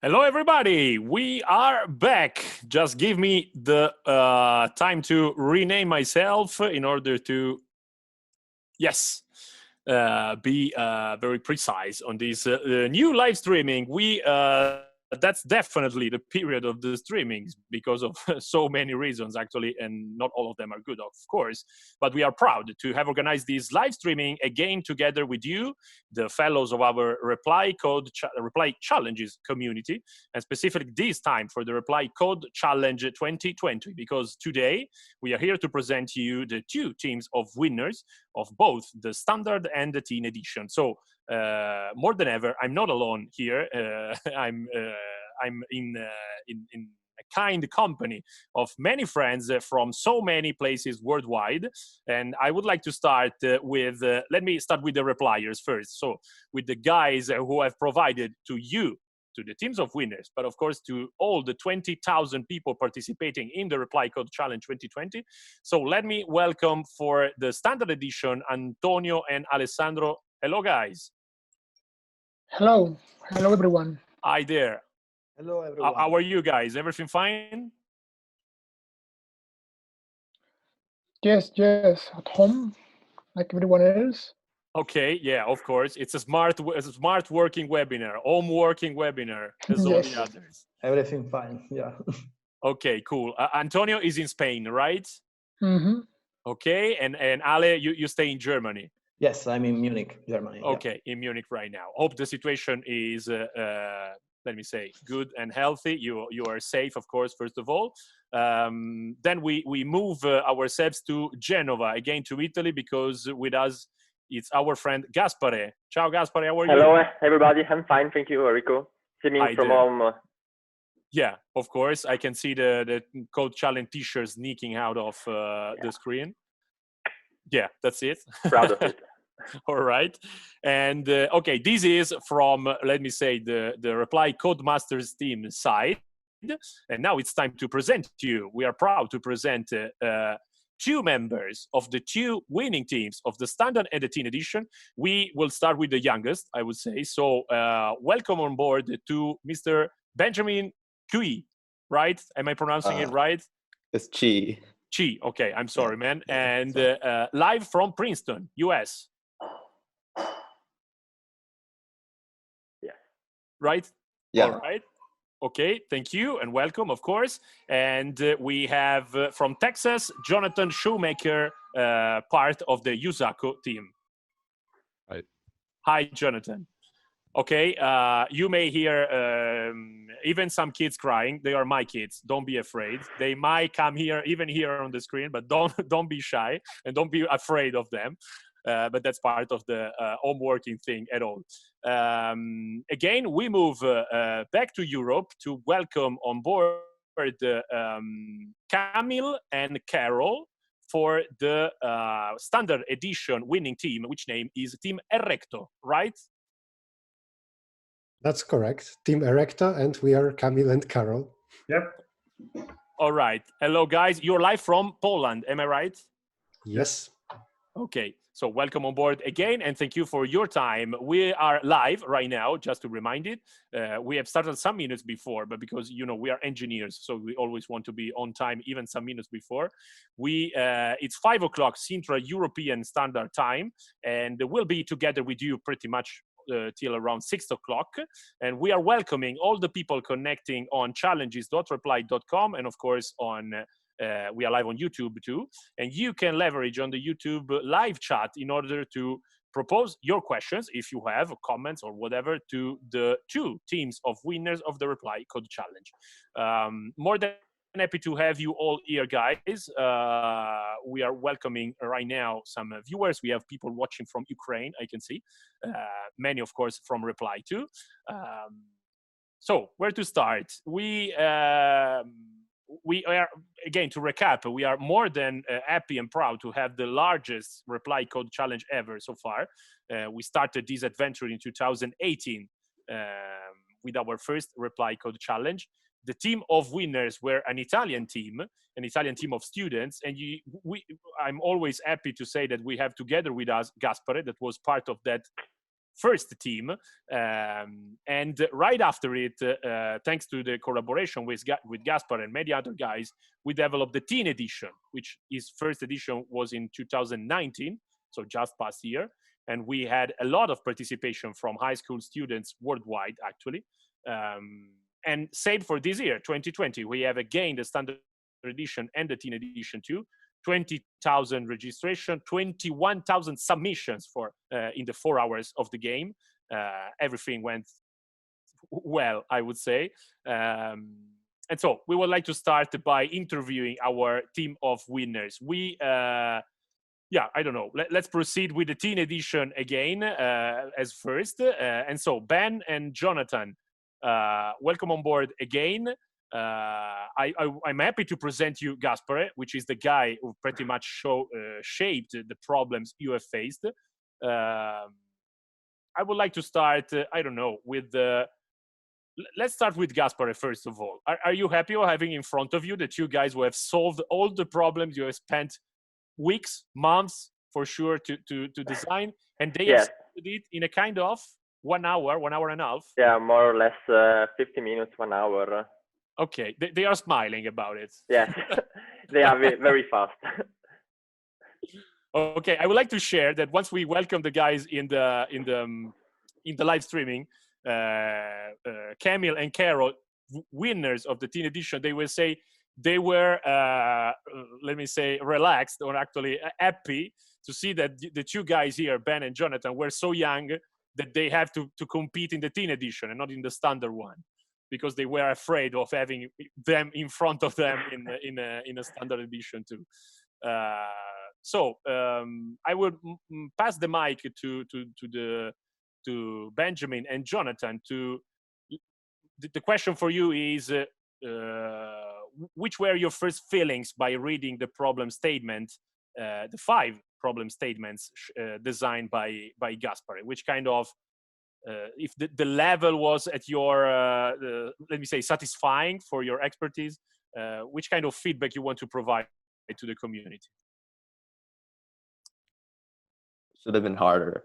Hello, everybody. We are back. Just give me the time to rename myself in order to, yes, be very precise on this new live streaming. That's definitely the period of the streamings because of so many reasons, actually, and not all of them are good, of course. But we are proud to have organized this live streaming again together with you, the fellows of our Reply Challenges community, and specifically this time for the Reply Code Challenge 2020, because today we are here to present to you the two teams of winners of both the standard and the teen edition. So more than ever, I'm not alone here. I'm in a kind company of many friends from so many places worldwide. And I would like to start with, let me start with the repliers first. So with the guys who have provided to you, to the teams of winners, but of course to all the 20,000 people participating in the Reply Code Challenge 2020. So let me welcome for the standard edition, Antonio and Alessandro. Hello, guys. Hello. Hello, everyone. Hi there. Hello, everyone. How are you guys? Everything fine? Yes, at home, like everyone else. Okay, yeah, of course. It's a smart working webinar, home working webinar, as all the others. Everything fine, yeah. Okay, cool. Antonio is in Spain, right? Mm-hmm. Okay, and Ale, you stay in Germany. Yes, I'm in Munich, Germany. Okay, in Munich right now. Hope the situation is, let me say, good and healthy. You are safe, of course, first of all. Then we move ourselves to Genova, again to Italy, because with us, it's our friend Gaspare. Ciao, Gaspare, how are you? Hello, everybody. I'm fine, thank you, Enrico. Streaming from home. Yeah, of course. I can see the Code Challenge t-shirt sneaking out of the screen. Yeah, that's it. Proud of it. All right. And okay, this is from, let me say, the Reply Codemasters team side. And now it's time to present to you. We are proud to present two members of the two winning teams of the standard and the teen edition. We will start with the youngest, I would say. So welcome on board to Mr. Benjamin Cui, right? Am I pronouncing it right? It's Chi. Chi, okay, I'm sorry, man. And live from Princeton, US. Yeah. Right? Yeah. All right. Okay, thank you and welcome, of course. And we have from Texas, Jonathan Shoemaker, part of the Yusaku team. Right. Hi, Jonathan. Okay, you may hear even some kids crying. They are my kids. Don't be afraid. They might come here, even here on the screen, but don't be shy and don't be afraid of them. But that's part of the home working thing at all. Again, we move back to Europe to welcome on board Camille and Carol for the standard edition winning team, which name is Team Erecto, right? That's correct. Team Erecta, and we are Kamil and Karol. Yep. All right. Hello, guys. You're live from Poland, am I right? Yes. Okay. So welcome on board again, and thank you for your time. We are live right now, just to remind it. We have started some minutes before, but because, you know, we are engineers, so we always want to be on time, even some minutes before. It's 5 o'clock Central European Standard Time, and we'll be together with you pretty much till around 6 o'clock. And we are welcoming all the people connecting on challenges.reply.com, and of course on we are live on YouTube too, and you can leverage on the YouTube live chat in order to propose your questions, if you have comments or whatever, to the two teams of winners of the Reply Code Challenge. More than happy to have you all here, guys. We are welcoming right now some viewers. We have people watching from Ukraine, I can see. Many, of course, from Reply too. So where to start? We are, again, to recap, we are more than happy and proud to have the largest Reply Code Challenge ever so far. We started this adventure in 2018 with our first Reply Code Challenge. The team of winners were an Italian team of students, and I'm always happy to say that we have together with us Gaspare, that was part of that first team. And right after it, thanks to the collaboration with Gaspar and many other guys, we developed the teen edition, which is first edition was in 2019, so just past year. And we had a lot of participation from high school students worldwide, actually. And same for this year, 2020. We have again the standard edition and the teen edition too. 20,000 registration, 21,000 submissions for in the 4 hours of the game. Everything went well, I would say. And so we would like to start by interviewing our team of winners. Yeah, I don't know. Let's proceed with the teen edition again as first. And so Ben and Jonathan, welcome on board again. I'm happy to present you Gaspare, which is the guy who pretty much shaped the problems you have faced. I would like to start, I don't know, with the... Let's start with Gaspare first of all. Are you happy of having in front of you the two guys who have solved all the problems you have spent weeks, months, for sure, to design, and they have solved it in a kind of 1 hour, 1 hour and a half? Yeah, more or less 50 minutes, 1 hour. Okay, they are smiling about it. Yes, they are very fast. Okay, I would like to share that once we welcome the guys in the live streaming, Camille and Carol, winners of the teen edition, they will say they were, let me say, relaxed or actually happy to see that the two guys here, Ben and Jonathan, were so young that they have to compete in the teen edition and not in the standard one, because they were afraid of having them in front of them in a standard edition too. So I would pass the mic to Benjamin and Jonathan. The question for you is, which were your first feelings by reading the problem statement, the 5 problem statements designed by Gaspare? Which kind of, if the level was at your, let me say, satisfying for your expertise, which kind of feedback you want to provide to the community? Should have been harder.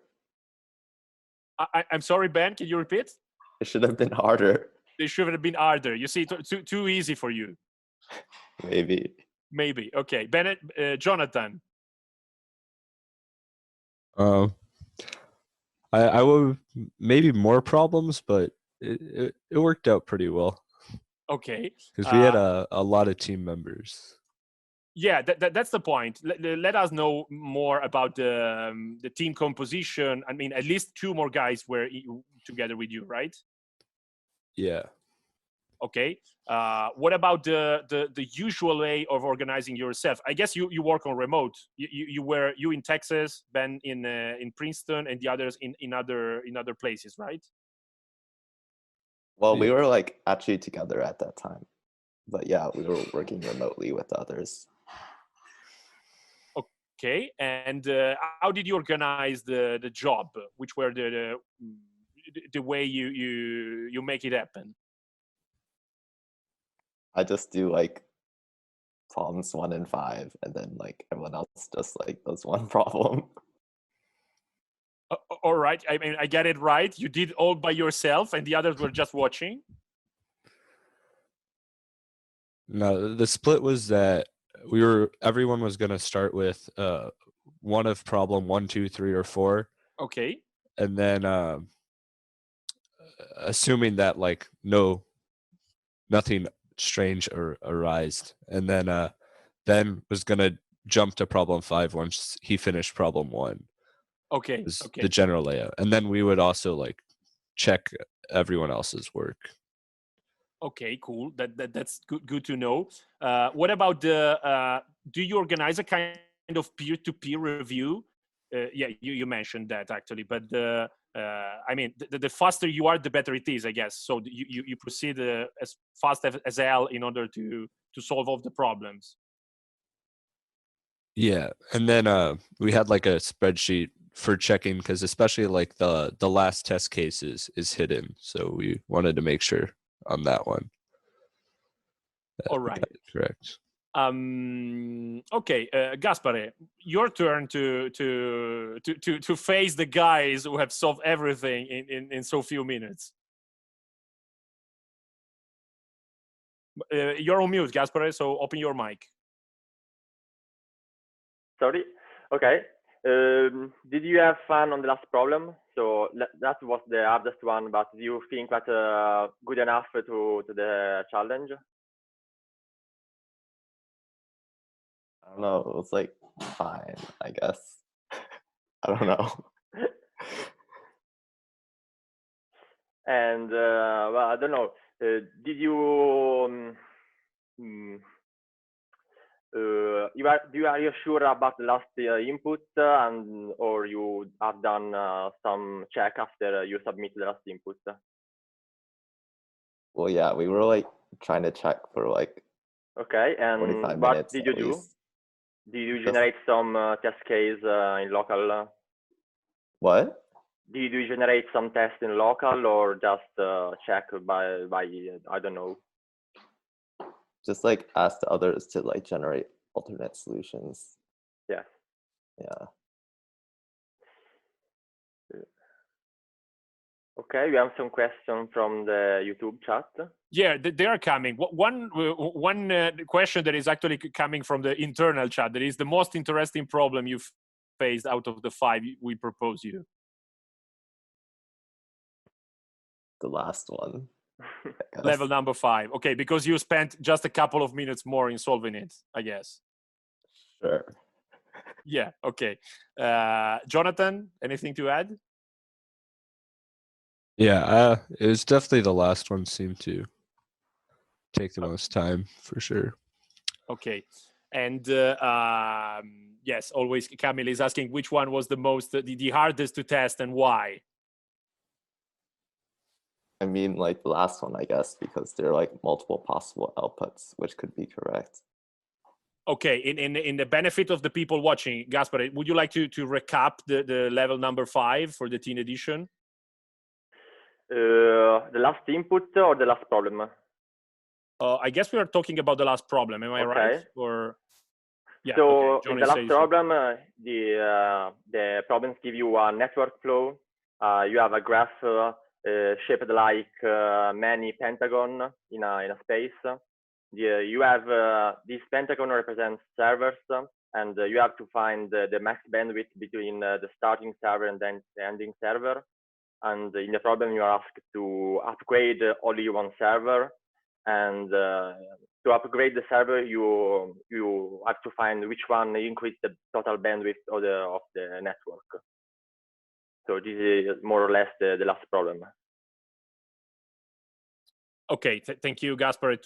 I'm sorry, Ben, can you repeat? It should have been harder. They should have been harder. You see, too easy for you. Maybe. Okay. Bennett, Jonathan. I would maybe more problems, but it worked out pretty well. Okay. Because we had a lot of team members. Yeah, that's the point. Let us know more about the team composition. I mean, at least 2 more guys were together with you, right? Yeah. Okay. What about the usual way of organizing yourself? I guess you work on remote. You in Texas, Ben in Princeton, and the others in other places, right? Well, we were like actually together at that time, but yeah, we were working remotely with others. Okay. And how did you organize the job? Which were the way you make it happen? I just do like problems 1 and 5, and then like everyone else just like does one problem. All right. I mean, I get it right. You did all by yourself, and the others were just watching. No, the split was that everyone was going to start with one of problem 1, 2, 3, or 4. Okay. And then assuming that like nothing strange arised, and then Ben was going to jump to problem 5 once he finished problem 1. Okay. The general layout. And then we would also like check everyone else's work. Okay, cool. That's good to know. What about do you organize a kind of peer-to-peer review? Yeah, you mentioned that actually, but I mean, the faster you are, the better it is, I guess. So you proceed as fast as hell in order to solve all the problems. Yeah, and then we had like a spreadsheet for checking, because especially like the last test case is hidden, so we wanted to make sure on that one. All right. Correct. Okay, Gaspare, your turn to face the guys who have solved everything in so few minutes. You're on mute, Gaspare, so open your mic. Sorry. Okay. Did you have fun on the last problem? So that was the hardest one, but do you think that good enough to the challenge? I don't know. It was like fine, I guess. I don't know. And well, I don't know. Did you? Are you sure about the last input, and or you have done some check after you submit the last input? Well, yeah, we were like trying to check for like Okay, 45 and what minutes did you at do? least. Did you Just- generate some test case in local? What? Did you generate some test in local, or just check by I don't know? Just like ask the others to like generate alternate solutions. Yes. Yeah. Okay, we have some questions from the YouTube chat. Yeah, they are coming. One question that is actually coming from the internal chat, that is the most interesting problem you've faced out of the 5 we propose you. The last one. I guess. Level number 5. Okay, because you spent just a couple of minutes more in solving it, I guess. Sure. Yeah, okay. Jonathan, anything to add? Yeah, it was definitely the last one seemed to take the most time for sure. Okay. And yes, always Camille is asking which one was the hardest to test and why? I mean, like the last one, I guess, because there are like multiple possible outputs which could be correct. Okay, in the benefit of the people watching, Gaspar, would you like to recap the level number 5 for the teen edition? The last input or the last problem? I guess we are talking about the last problem. Am I right? Or yeah. So okay. in the last problem, the problems give you a network flow. You have a graph shaped like many pentagon in a space. You have this pentagon represents servers, and you have to find the max bandwidth between the starting server and then the ending server. And in the problem, you are asked to upgrade only one server, and to upgrade the server, you have to find which one increase the total bandwidth of the network. So this is more or less the last problem. Okay, thank you, Gaspar,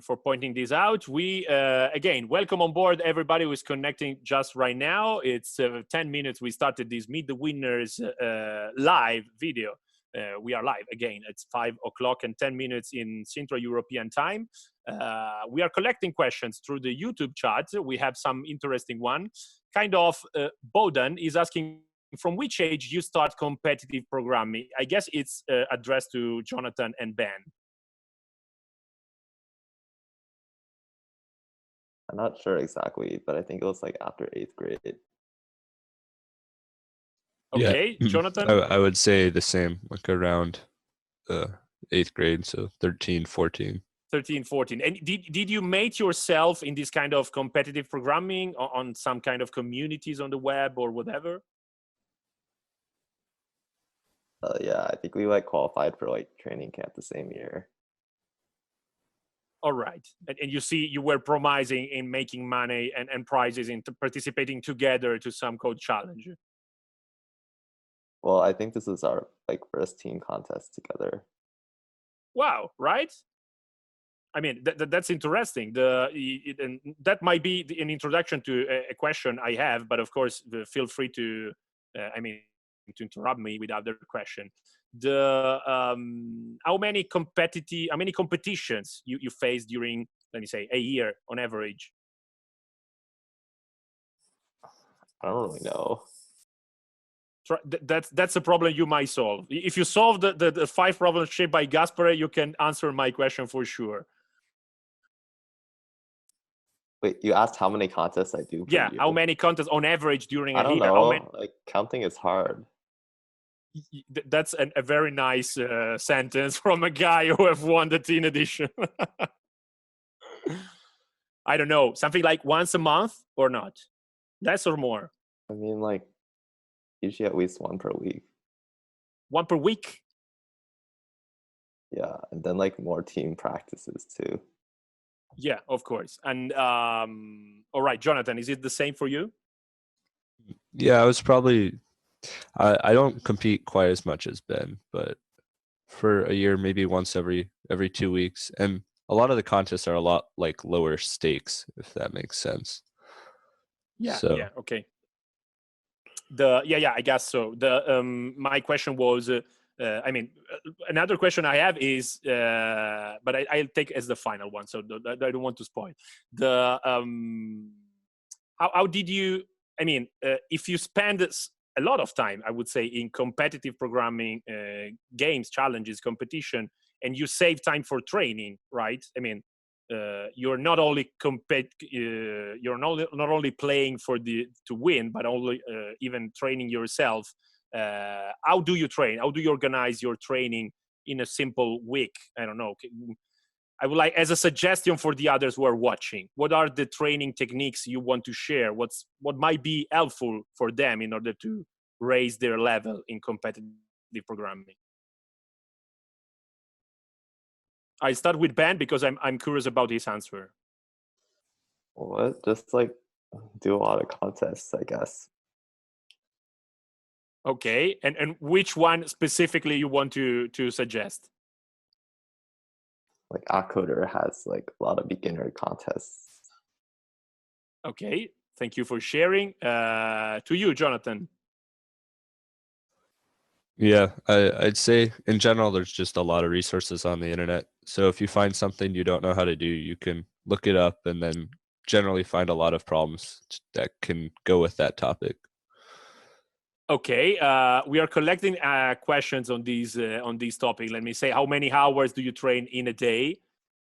for pointing this out. We again welcome on board everybody who is connecting just right now. It's 10 minutes. We started this Meet the Winners live video. We are live again. It's 5 o'clock and 10 minutes in Central European time. We are collecting questions through the YouTube chat. We have some interesting one. Kind of Boden is asking, from which age you start competitive programming? I guess it's addressed to Jonathan and Ben. I'm not sure exactly, but I think it was like after 8th grade. Okay, Yeah. Jonathan? I would say the same, like around 8th grade, so 13, 14. 13, 14. And did you mate yourself in this kind of competitive programming on some kind of communities on the web or whatever? Yeah, I think we like qualified for like training camp the same year. All right. And you see, you were promising in making money and prizes in participating together to some code challenge. Well, I think this is our like first team contest together. Wow, right? I mean, that's interesting. And that might be an introduction to a question I have, but of course, feel free to, to interrupt me with other question. How many competitions you faced during, let me say, a year on average? I don't really know. That's a problem you might solve. If you solve the 5 problems shaped by Gaspare, you can answer my question for sure. Wait, you asked how many contests I do per Yeah, year? how many contests on average during I a don't heat? How know. many? Like counting is hard. That's a very nice sentence from a guy who have won the teen edition. I don't know, something like once a month or not, less or more. I mean, like usually at least one per week. One per week. Yeah, and then like more team practices too. Yeah, of course. And all right, Jonathan, is it the same for you? Yeah, I was probably. I don't compete quite as much as Ben, but for a year, maybe once every 2 weeks, and a lot of the contests are a lot like lower stakes, if that makes sense. Yeah. So Yeah. Okay. I guess so. My question was, another question I have is, but I'll take as the final one, so I don't want to spoil. How did you? I mean, if you spend a lot of time, I would say, in competitive programming, games, challenges, competition, and you save time for training, right? I mean, you're not only you're not only playing to win, but only even training yourself. How do you train? How do you organize your training in a simple week? I don't know. I would like, as a suggestion for the others who are watching, what are the training techniques you want to share? What might be helpful for them in order to raise their level in competitive programming? I start with Ben because I'm curious about his answer. What? Just like do a lot of contests, I guess. Okay, and which one specifically you want to suggest? Like Coder has like a lot of beginner contests. Okay, thank you for sharing. To you, Jonathan. yeah, I'd say in general, there's just a lot of resources on the internet. So if you find something you don't know how to do, you can look it up and then generally find a lot of problems that can go with that topic. Okay, we are collecting questions on these topic. Let me say, how many hours do you train in a day?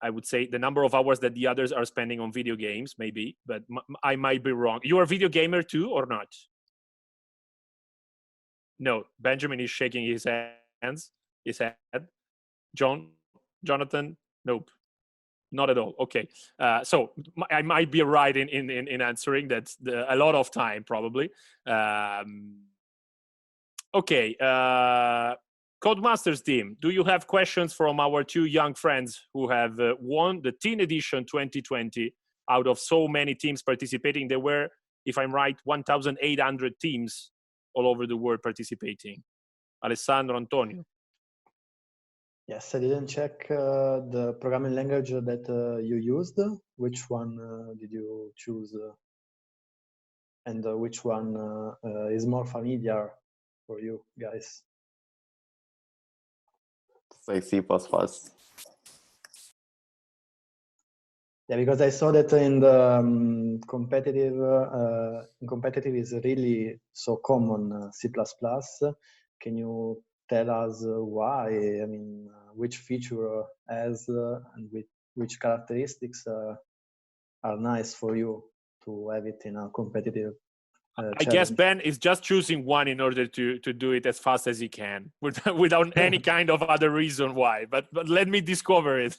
I would say the number of hours that the others are spending on video games, maybe, but I might be wrong. You are a video gamer too, or not? No, Benjamin is shaking his head. Jonathan, nope, not at all. Okay, so I might be right in answering. That's a lot of time, probably. Okay, Codemasters team, do you have questions from our two young friends who have won the Teen Edition 2020 out of so many teams participating? There were, if I'm right, 1,800 teams all over the world participating. Alessandro, Antonio. Yes, I didn't check the programming language that you used. Which one did you choose? And which one is more familiar for you guys? It's like C++. Yeah, because I saw that in the competitive is really so common, C++. Can you tell us why? I mean, which feature has and which characteristics are nice for you to have it in a competitive I guess Ben is just choosing one in order to do it as fast as he can, without any kind of other reason why. But let me discover it.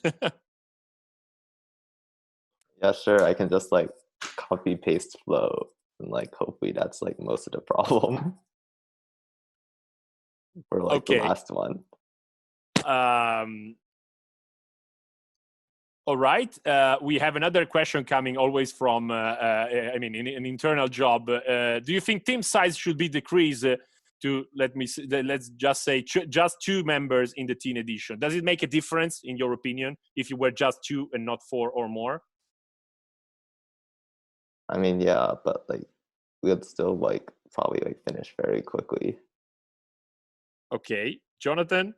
Yeah, sure. I can just like copy paste flow, and like hopefully that's like most of the problem. For like Okay. the last one. All right. We have another question coming always from, in an internal job. Do you think team size should be decreased to, let's just say, just 2 members in the teen edition? Does it make a difference, in your opinion, if you were just 2 and not 4 or more? I mean, yeah, but like we would still like probably like finish very quickly. Okay. Jonathan?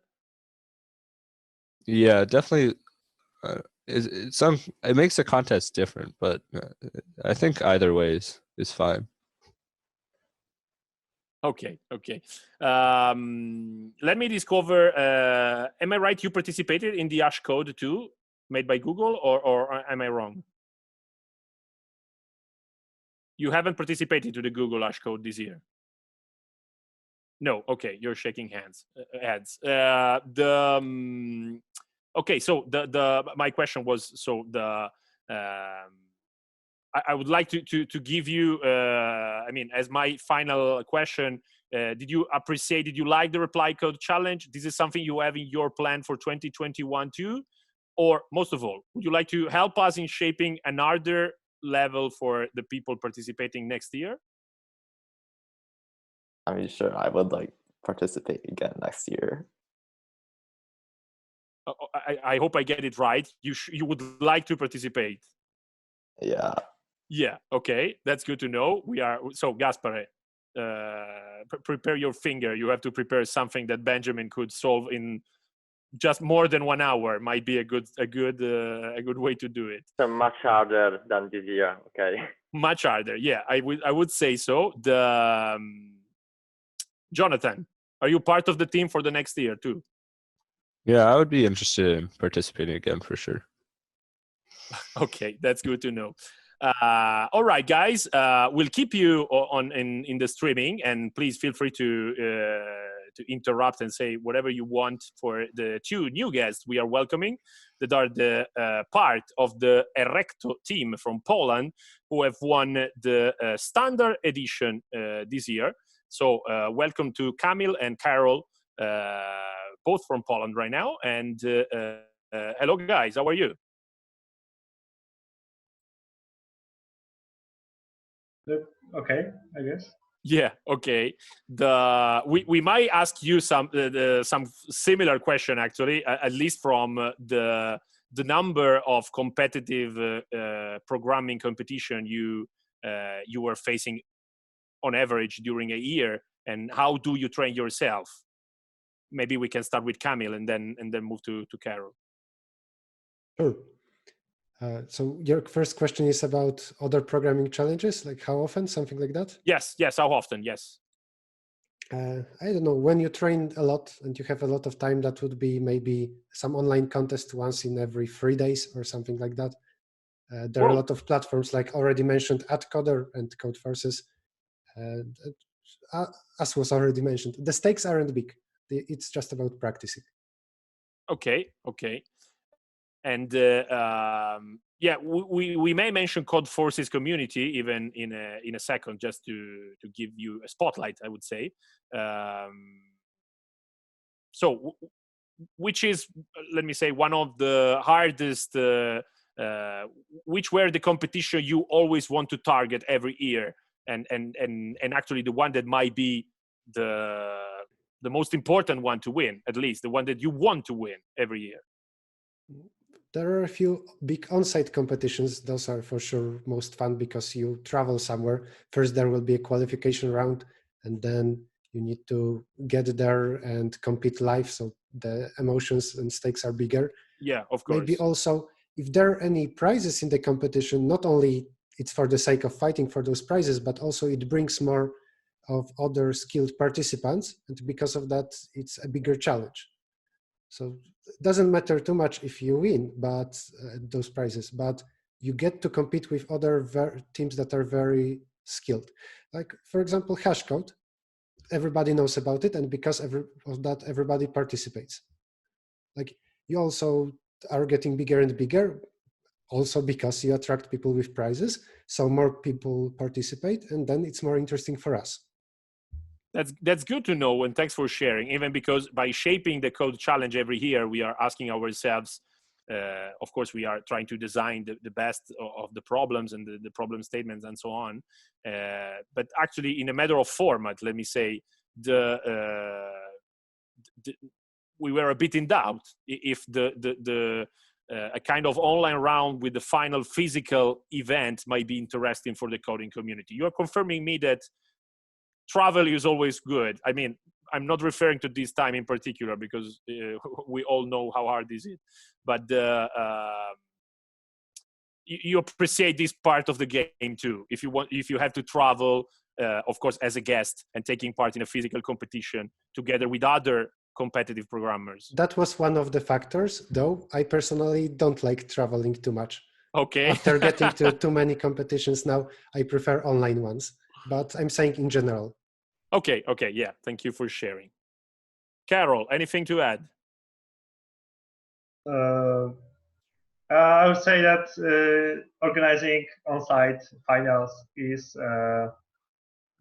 Yeah, definitely. It makes the contest different, but I think either ways is fine. Okay. Let me discover. Am I right? You participated in the Ash code too, made by Google, or am I wrong? You haven't participated to the Google Hash Code this year? No. Okay, you're shaking heads. Okay, so my question was, so I would like to give you, I mean, as my final question, did you like the reply code challenge? This is something you have in your plan for 2021 too? Or most of all, would you like to help us in shaping another level for the people participating next year? I mean, sure, I would like participate again next year. I hope I get it right. You would like to participate? Yeah. Yeah. Okay, that's good to know. So Gaspare, prepare your finger. You have to prepare something that Benjamin could solve in just more than 1 hour. Might be a good way to do it. So much harder than this year. Okay. Much harder. Yeah, I would say so. Jonathan, are you part of the team for the next year too? Yeah, I would be interested in participating again for sure. Okay, that's good to know. All right, guys, we'll keep you in the streaming, and please feel free to interrupt and say whatever you want for the 2 new guests we are welcoming that are the part of the Erecto team from Poland, who have won the standard edition this year. So welcome to Kamil and Carol, both from Poland right now. And hello, guys, how are you? Okay, I guess. Yeah. Okay. We might ask you some similar question actually, at least from the number of competitive programming competition you were facing on average during a year, and how do you train yourself? Maybe we can start with Kamil and then move to Carol. Sure. So your first question is about other programming challenges, like how often, something like that? Yes, how often, yes. I don't know, when you train a lot and you have a lot of time, that would be maybe some online contest once in every 3 days or something like that. There are a lot of platforms like already mentioned AdCoder and Codeforces. As was already mentioned, the stakes aren't big. It's just about practicing. Okay. And yeah, we may mention Codeforces community even in a second, just to give you a spotlight, I would say. So, which is, let me say, one of the hardest, which were the competition you always want to target every year, and actually the one that might be the most important one to win, at least the one that you want to win every year? There are a few big on-site competitions. Those are for sure most fun because you travel somewhere. First, there will be a qualification round, and then you need to get there and compete live. So the emotions and stakes are bigger. Yeah, of course. Maybe also, if there are any prizes in the competition, not only it's for the sake of fighting for those prizes, but also it brings more of other skilled participants. And because of that, it's a bigger challenge. So it doesn't matter too much if you win, but those prizes, but you get to compete with other teams that are very skilled. Like, for example, Hashcode, everybody knows about it, and because of that, everybody participates. Like, you also are getting bigger and bigger, also because you attract people with prizes, so more people participate, and then it's more interesting for us. That's good to know, and thanks for sharing. Even because by shaping the code challenge every year, we are asking ourselves, of course, we are trying to design the best of the problems and the problem statements and so on. But actually, in a matter of format, let me say, we were a bit in doubt if a kind of online round with the final physical event might be interesting for the coding community. You are confirming me that travel is always good. I mean, I'm not referring to this time in particular because we all know how hard this is. But you appreciate this part of the game too. If you have to travel, of course, as a guest and taking part in a physical competition together with other competitive programmers. That was one of the factors, though I personally don't like traveling too much. Okay. After getting to too many competitions now, I prefer online ones. But I'm saying in general. Okay. Yeah. Thank you for sharing. Carol, anything to add? I would say that organizing on-site finals is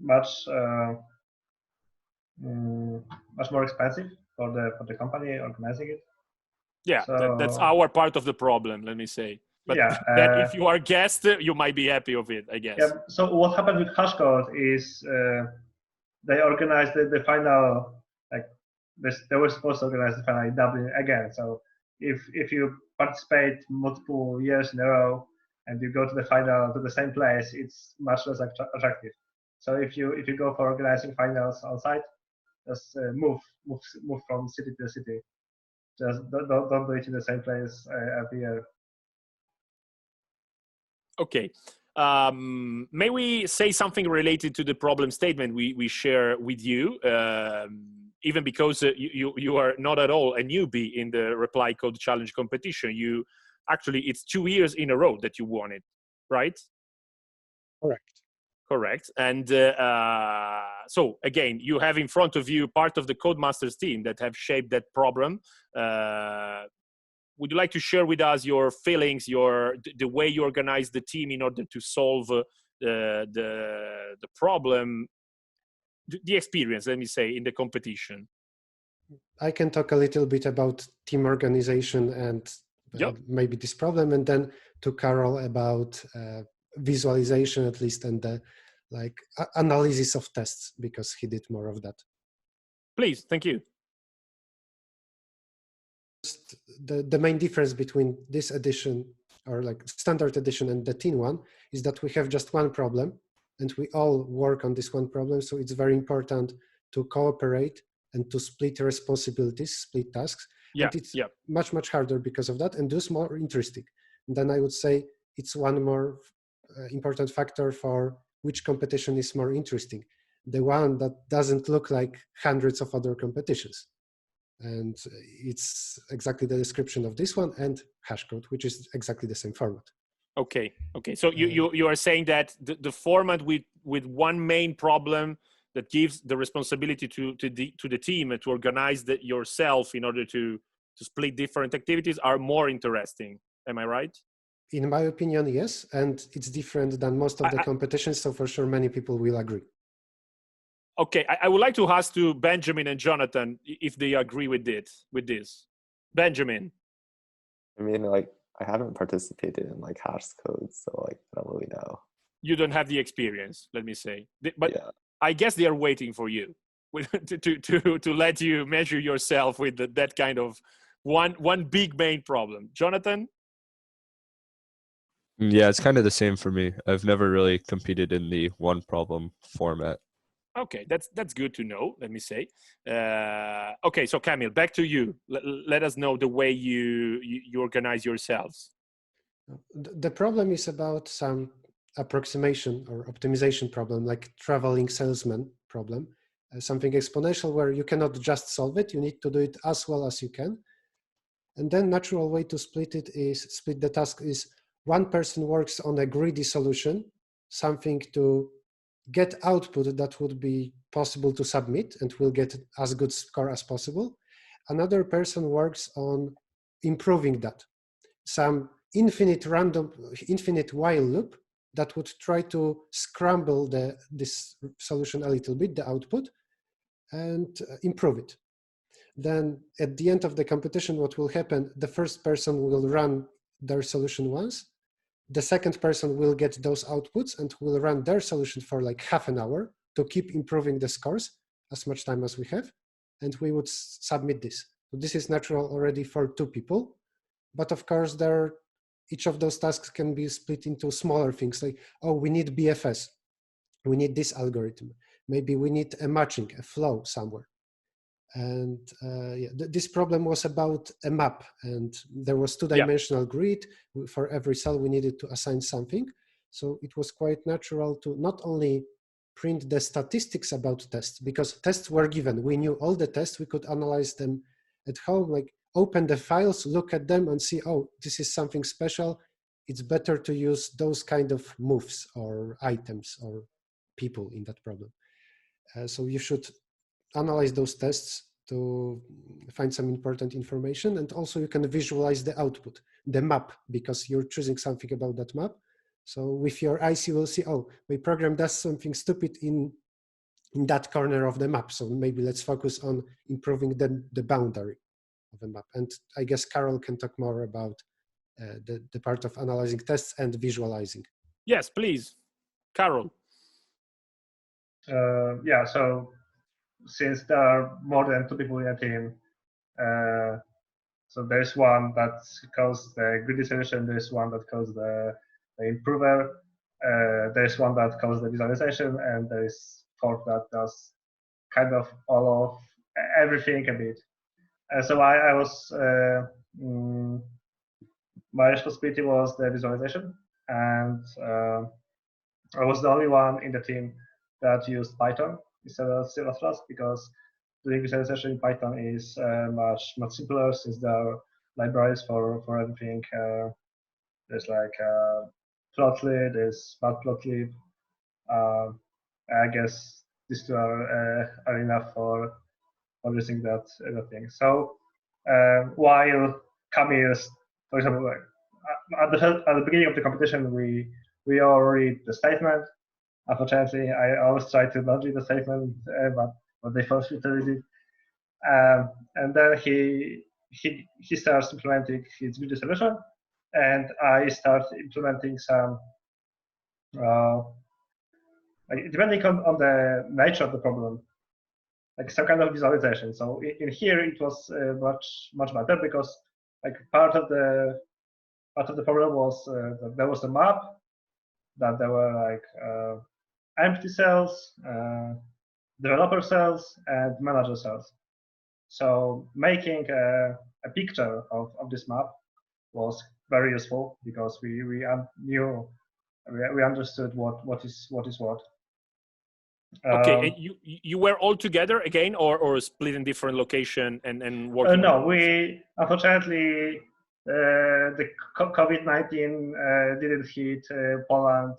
much much more expensive for the company organizing it. Yeah, that's our part of the problem, let me say. But yeah, then if you are a guest, you might be happy of it, I guess. Yeah. So what happened with Hashcode is they organized the final, like they were supposed to organize the final in Dublin again. So if you participate multiple years in a row and you go to the final to the same place, it's much less attractive. So if you go for organizing finals on site, just move from city to city. Just don't do it in the same place every year. Okay. May we say something related to the problem statement we share with you, even because you are not at all a newbie in the reply code challenge competition. You actually, it's 2 years in a row that you won it, right? Correct. And so again, you have in front of you part of the Codemasters team that have shaped that problem. Would you like to share with us your feelings, the way you organize the team in order to solve the problem, the experience, let me say, in the competition? I can talk a little bit about team organization and maybe this problem, and then to Carol about visualization at least, and the analysis of tests, because he did more of that. Please, thank you. The main difference between this edition, or standard edition, and the teen one is that we have just one problem and we all work on this one problem. So it's very important to cooperate and to split responsibilities, split tasks. Yeah, and it's much harder because of that, and thus more interesting. And then I would say it's one more important factor for which competition is more interesting. The one that doesn't look like hundreds of other competitions. And it's exactly the description of this one and Hashcode, which is exactly the same format. Okay. So you are saying that the format with one main problem that gives the responsibility to the team and to organize yourself in order to split different activities are more interesting. Am I right? In my opinion, yes. And it's different than most of the competitions. So for sure, many people will agree. Okay, I would like to ask to Benjamin and Jonathan if they agree with this. Benjamin. I mean, I haven't participated in Hashcode, so I don't really know. You don't have the experience, let me say. But yeah. I guess they are waiting for you to let you measure yourself with that kind of one big main problem. Jonathan? Yeah, it's kind of the same for me. I've never really competed in the one problem format. Okay, that's good to know, let me say. Okay, so Camille, back to you. Let us know the way you organize yourselves. The problem is about some approximation or optimization problem, like traveling salesman problem, something exponential where you cannot just solve it, you need to do it as well as you can. And then natural way to split the task is one person works on a greedy solution, something to get output that would be possible to submit and will get as good score as possible. Another person works on improving that. Some infinite while loop that would try to scramble this solution a little bit, the output, and improve it. Then at the end of the competition, what will happen, the first person will run their solution once, the second person will get those outputs and will run their solution for half an hour to keep improving the scores as much time as we have, and we would submit this. So this is natural already for 2 people, but of course each of those tasks can be split into smaller things like, oh, we need BFS, we need this algorithm, maybe we need a matching, a flow somewhere. And this problem was about a map, and there was 2-dimensional grid. For every cell we needed to assign something. So it was quite natural to not only print the statistics about tests, because tests were given. We knew all the tests, we could analyze them at home, open the files, look at them and see, oh, this is something special. it's better to use those kind of moves or items or people in that problem. So you should analyze those tests to find some important information, and also you can visualize the output, the map, because you're choosing something about that map. So with your eyes, you will see, oh, my program does something stupid in that corner of the map. So maybe let's focus on improving the boundary of the map. And I guess Carol can talk more about the part of analyzing tests and visualizing. Yes, please, Carol. Yeah, so since there are more than 2 people in a team, so there's one that calls the greedy solution, there's one that calls the improver, there's one that calls the visualization, and there's fourth that does kind of all of everything a bit. So I was, my responsibility was the visualization, and I was the only one in the team that used Python instead of C++, because doing visualization in Python is much simpler, since there are libraries for everything. There's like Plotly, there's Matplotlib. I guess these two are enough for using that thing. So while Camille's, for example, at the beginning of the competition, we all read the statement. Unfortunately, I always try to not read the statement, but they force me to read it. And then he starts implementing his video solution, and I start implementing some, depending on the nature of the problem, like some kind of visualization. So in here it was much better, because like part of the problem was that there was a map, that there were like empty cells, developer cells, and manager cells. So making a picture of this map was very useful, because we understood what is what. Okay, and you were all together again, or split in different location and working? No, we unfortunately the COVID-19 didn't hit Poland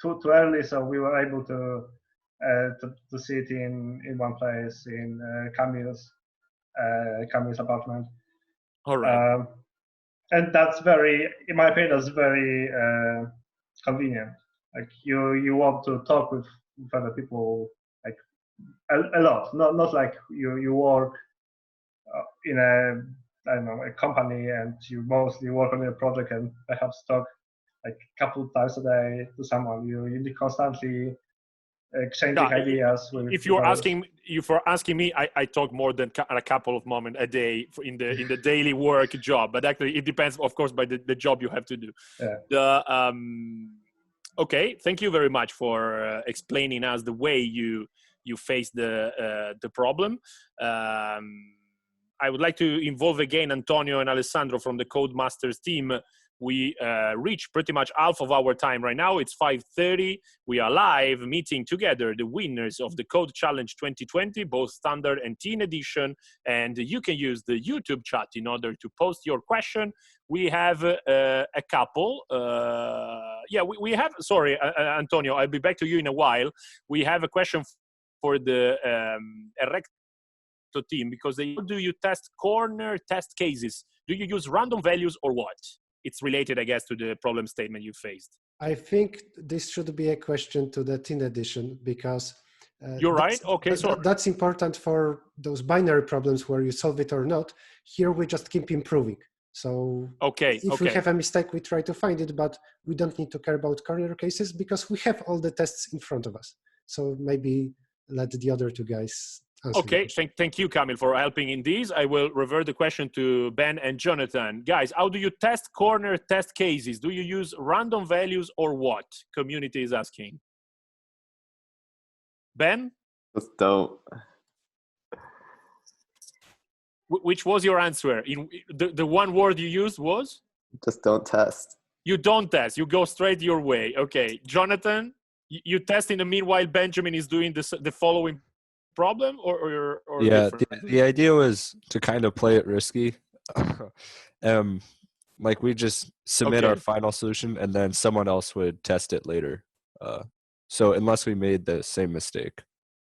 too early, so we were able to see it in one place, in Camille's apartment. All right. And that's very, in my opinion, that's very convenient. Like you want to talk with other people like a lot, not like you work in a company, and you mostly work on your project and perhaps talk like a couple times a day to someone. You need constantly exchanging ideas with. If you're asking me, I talk more than a couple of moments a day in the daily work job, but actually it depends, of course, by the job you have to do. Yeah. Okay, thank you very much for explaining us the way you face the problem. I would like to involve again Antonio and Alessandro from the Codemasters team. We reached pretty much half of our time right now. It's 5:30. We are live meeting together the winners of the Code Challenge 2020, both standard and teen edition. And you can use the YouTube chat in order to post your question. We have a couple. We have, sorry, Antonio, I'll be back to you in a while. We have a question for the Erecto team, because how do you test corner test cases? Do you use random values or what? It's related, I guess, to the problem statement you faced. I think this should be a question to the teen edition, because you're right. Okay, so that's important for those binary problems where you solve it or not. Here we just keep improving. So if we have a mistake, we try to find it, but we don't need to care about corner cases, because we have all the tests in front of us. So maybe let the other two guys answer. Okay, thank you, Kamil, for helping in these. I will revert the question to Ben and Jonathan. Guys, how do you test corner test cases? Do you use random values or what? Community is asking. Ben? Just don't. Which was your answer? In the one word you used was? Just don't test. You don't test. You go straight your way. Okay, Jonathan, you test in the meanwhile. Benjamin is doing the following problem, or yeah, the idea was to kind of play it risky. Like we just submit our Okay. final solution and then someone else would test it later. So unless we made the same mistake.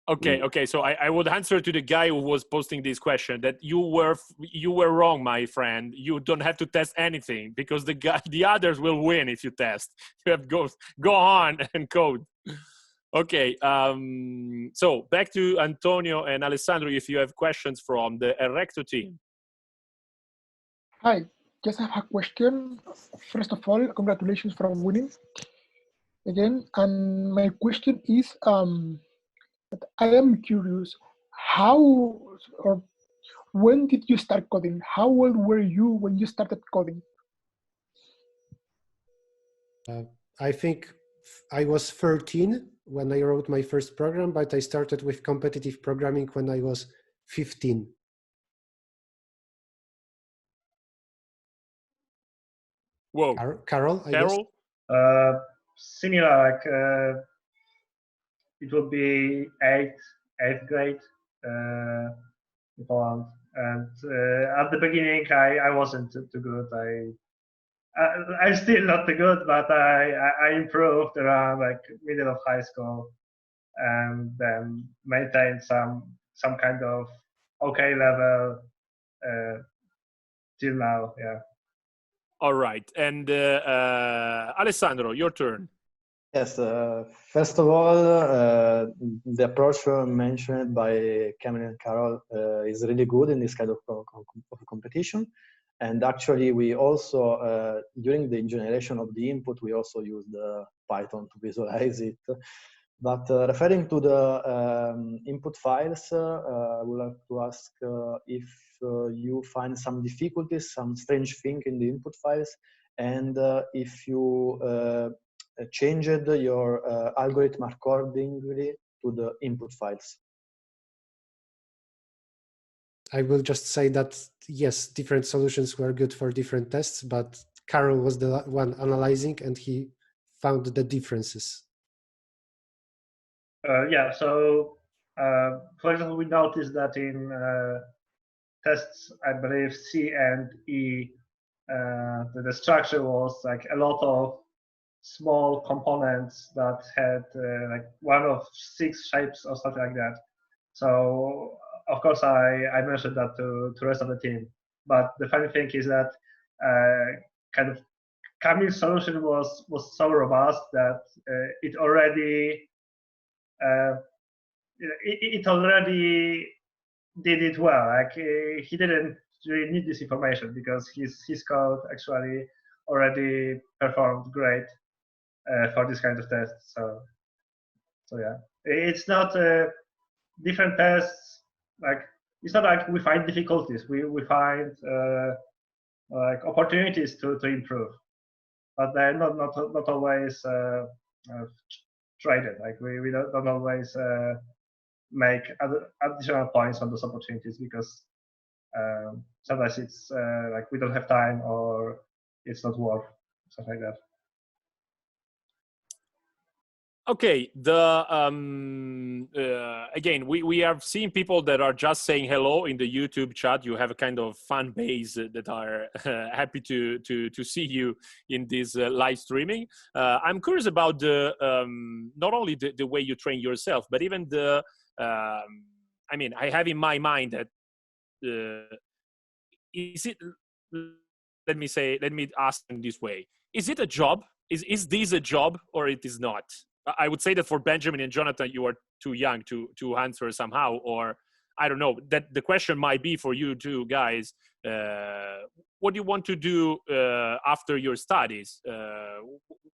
Okay. So I would answer to the guy who was posting this question that you were wrong, my friend. You don't have to test anything because the others will win if you test. You have go on and code. Okay. So back to Antonio and Alessandro. If you have questions from the Erecto team. Hi, just have a question. First of all, congratulations for winning again. And my question is, I am curious, how or when did you start coding? How old were you when you started coding? I think I was 13 when I wrote my first program, but I started with competitive programming when I was 15. Whoa. Carol, I guess? Carol? Similar, like it would be eighth grade in Poland. And at the beginning, I wasn't too good. I'm still not too good, but I improved around like middle of high school, and then maintained some kind of okay level till now. Yeah. All right. And Alessandro, your turn. Yes, first of all, the approach mentioned by Cameron and Carol is really good in this kind of competition. And actually, we also, during the generation of the input, we also used Python to visualize it. But referring to the input files, I would like to ask if you find some difficulties, some strange thing in the input files, and if you changed your algorithm accordingly to the input files. I will just say that, yes, different solutions were good for different tests, but Carol was the one analyzing and he found the differences. Yeah, so for example, we noticed that in tests, I believe C and E, the structure was like a lot of small components that had like one of 6 shapes or something like that. So of course I mentioned that to the rest of the team. But the funny thing is that kind of Camille's solution was so robust that it already did it well. Like he didn't really need this information because his code actually already performed great for this kind of tests. So yeah, it's not different tests. Like it's not like we find difficulties. We find like opportunities to improve, but they're not always traded. Like we don't always make additional points on those opportunities because sometimes it's like we don't have time or it's not worth something like that. Okay, again, we have seen people that are just saying hello in the YouTube chat. You have a kind of fan base that are happy to see you in this live streaming. I'm curious about the not only the way you train yourself, but even the I mean, I have in my mind that is it? Let me ask in this way: is it a job? Is this a job or it is not? I would say that for Benjamin and Jonathan, you are too young to answer somehow, or I don't know. That the question might be for you two guys. What do you want to do after your studies?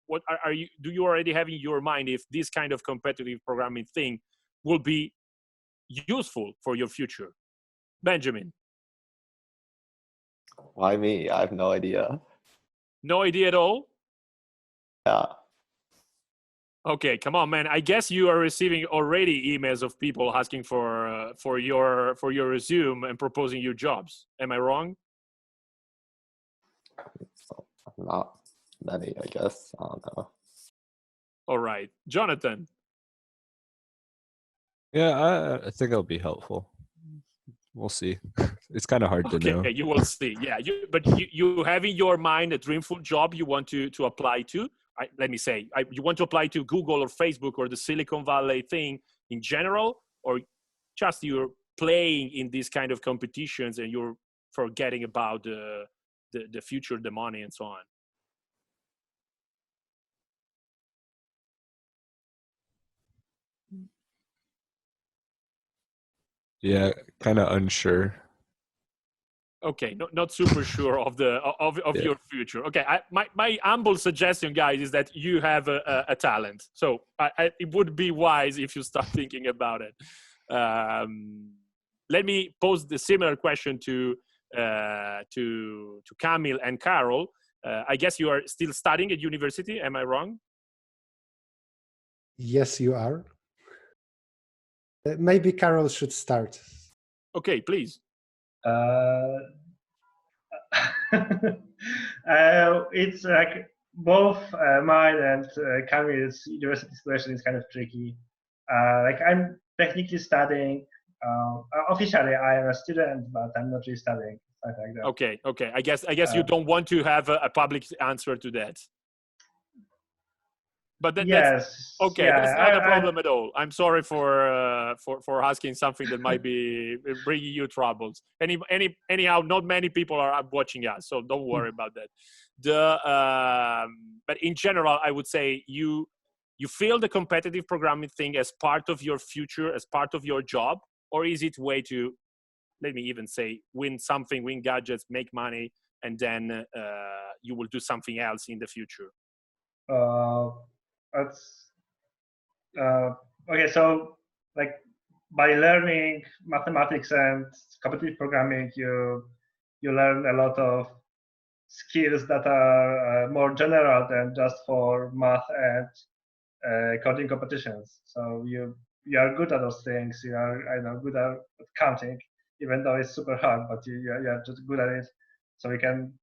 What are you? Do you already have in your mind if this kind of competitive programming thing will be useful for your future? Benjamin. Why me? I have no idea. No idea at all? Yeah. Okay, come on, man. I guess you are receiving already emails of people asking for your resume and proposing you jobs. Am I wrong? So, not many, I guess. I don't know. All right, Jonathan. Yeah, I think it'll be helpful. we'll see. It's kind of hard to know. Okay, you will see. Yeah, but you have in your mind a dreamful job you want to apply to. Let me say, you want to apply to Google or Facebook or the Silicon Valley thing in general, or just you're playing in these kind of competitions and you're forgetting about the future, the money, and so on. Yeah, kind of unsure. Okay, not super sure of Yeah. your future. Okay, my humble suggestion, guys, is that you have a talent. So it would be wise if you start thinking about it. Let me pose the similar question to Camille and Carol. I guess you are still studying at university. Am I wrong? Yes, you are. Maybe Carol should start. Okay, please. It's like both mine and Camille's university situation is kind of tricky. Like I'm technically studying. Officially, I am a student, but I'm not really studying. Something like that. Okay. I guess you don't want to have a public answer to that. But Yes. that's okay. Yeah, That's not a problem at all. I'm sorry for asking something that might be bringing you troubles. Anyhow, not many people are watching us, so don't worry about that. But in general, I would say you feel the competitive programming thing as part of your future, as part of your job, or is it way to, let me even say, win something, win gadgets, make money, and then you will do something else in the future? That's okay. So, like by learning mathematics and competitive programming, you learn a lot of skills that are more general than just for math and coding competitions. So you are good at those things. You are good at counting, even though it's super hard. But you are just good at it. So you can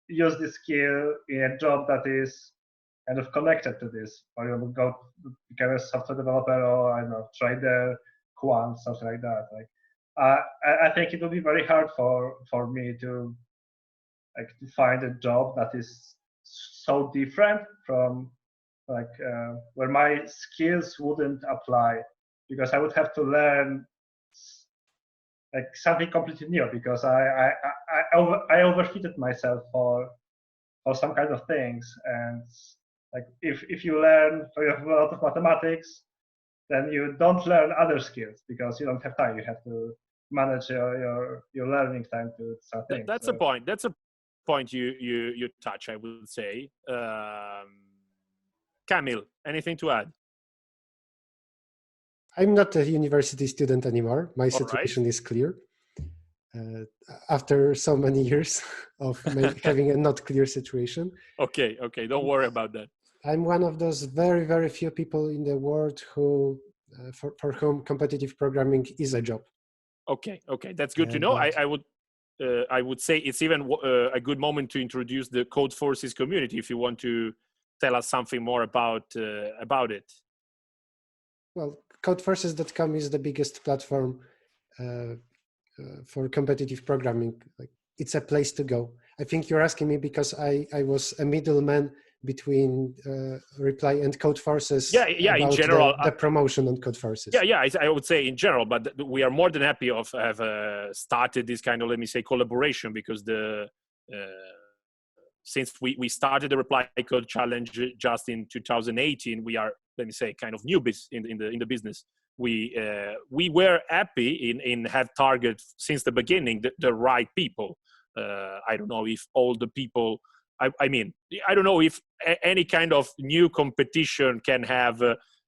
use this skill in a job that is kind of connected to this, or you go become a software developer, or I don't know, trader, quant, something like that. Like, I think it will be very hard for me to find a job that is so different from where my skills wouldn't apply, because I would have to learn like something completely new, because I overfitted myself for some kind of things. And like if you learn, for example, a lot of mathematics, then you don't learn other skills because you don't have time. You have to manage your learning time to something. That's a point. That's a point you touch, I would say. Camille, anything to add? I'm not a university student anymore. My situation is clear. After so many years of having a not clear situation. Okay, don't worry about that. I'm one of those very, very few people in the world who, for whom competitive programming is a job. Okay, that's good to know. I would say it's even a good moment to introduce the Codeforces community if you want to tell us something more about it. Well, Codeforces.com is the biggest platform for competitive programming. Like, it's a place to go. I think you're asking me because I was a middleman between Reply and Codeforces. Yeah. In general, the promotion on Codeforces. Yeah. I would say in general, but we are more than happy of have started this kind of, let me say, collaboration, because since we started the Reply Code Challenge just in 2018, we are, let me say, kind of newbies in the business. We were happy in have target since the beginning the right people. I don't know if all the people. I mean, I don't know if any kind of new competition can have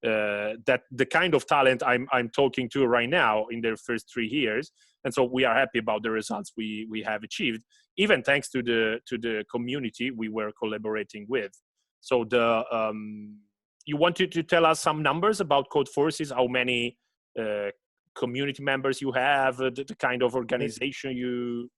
that the kind of talent I'm talking to right now in their first 3 years, and so we are happy about the results we have achieved, even thanks to the community we were collaborating with. So you wanted to tell us some numbers about Codeforces, how many community members you have, the kind of organization you.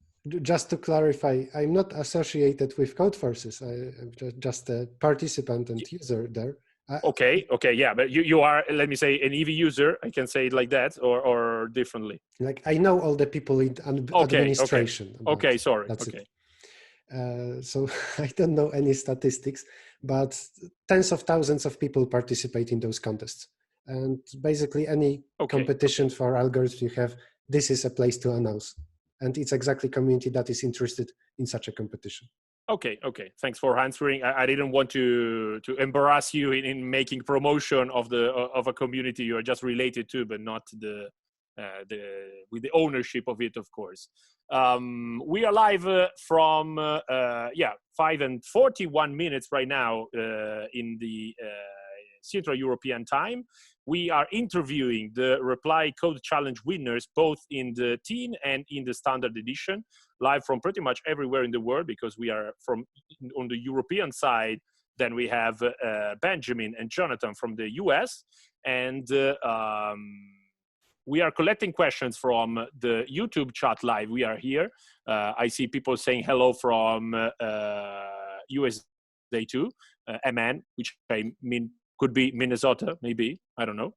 Just to clarify, I'm not associated with Codeforces. I'm just a participant and user there. Okay, yeah, but you are, let me say, an EV user. I can say it like that, or differently. Like I know all the people in administration. Okay, sorry. That's okay. it. So I don't know any statistics, but tens of thousands of people participate in those contests. And basically any competition for algorithms you have, this is a place to announce. And it's exactly community that is interested in such a competition. Okay. Thanks for answering. I didn't want to embarrass you in making promotion of a community you are just related to, but not with the ownership of it, of course. We are live from 5:41 right now in the Central European time. We are interviewing the Reply Code Challenge winners, both in the teen and in the standard edition, live from pretty much everywhere in the world, because we are on the European side. Then we have Benjamin and Jonathan from the US, and we are collecting questions from the YouTube chat live. We are here. I see people saying hello from USA too, MN, which I mean could be Minnesota, maybe. I don't know.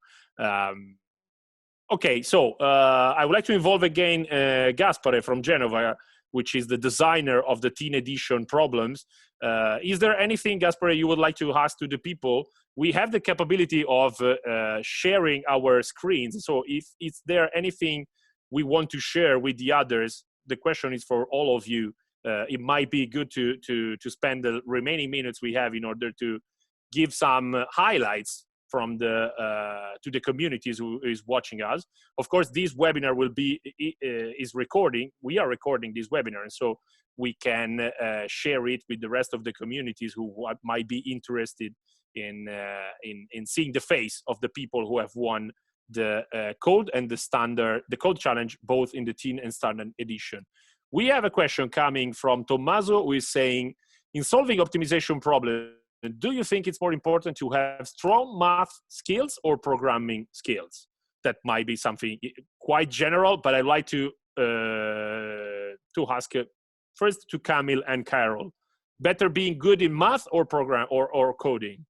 Okay, so I would like to involve again Gaspare from Genova, which is the designer of the teen edition problems. Is there anything, Gaspare, you would like to ask to the people? We have the capability of sharing our screens. So if is there anything we want to share with the others, the question is for all of you. It might be good to spend the remaining minutes we have in order to give some highlights from to the communities who is watching us. Of course, this webinar is recording. We are recording this webinar, and so we can share it with the rest of the communities who might be interested in seeing the face of the people who have won the code and the code challenge, both in the teen and standard edition. We have a question coming from Tommaso, who is saying, in solving optimization problems, do you think it's more important to have strong math skills or programming skills? That might be something quite general, but I'd like to ask first to Kamil and Carol. Better being good in math or program or coding?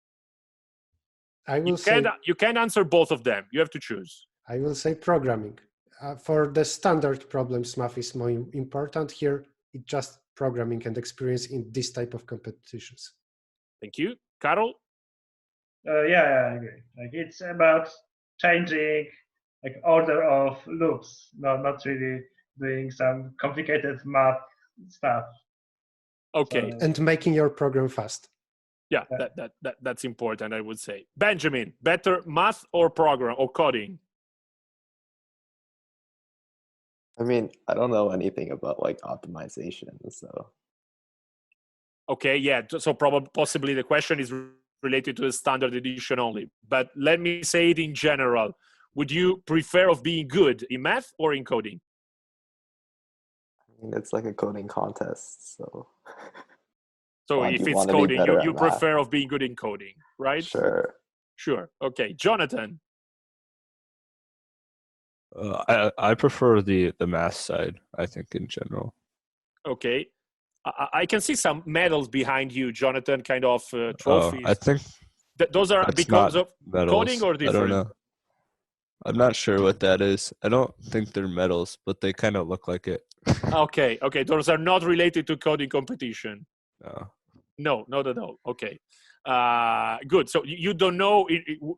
You can answer both of them. You have to choose. I will say programming. For the standard problems, math is more important. Here, it's just programming and experience in this type of competitions. Thank you. Carol? Yeah, I agree. Like it's about changing like order of loops, not really doing some complicated math stuff. Okay. So, and making your program fast. Yeah, that's important, I would say. Benjamin, better math or program or coding? I mean, I don't know anything about like optimization, so. Okay, yeah, so possibly the question is related to the standard edition only. But let me say it in general. Would you prefer of being good in math or in coding? I mean, it's like a coding contest, so. So if it's coding, you prefer of being good in coding, right? Sure. Sure. Okay, Jonathan. I prefer the math side, I think, in general. Okay. I can see some medals behind you, Jonathan, kind of trophies. I think those are because of medals. Coding or different? I don't know. I'm not sure what that is. I don't think they're medals, but they kind of look like it. Okay. Those are not related to coding competition. No, not at all. Okay. Good. So you don't know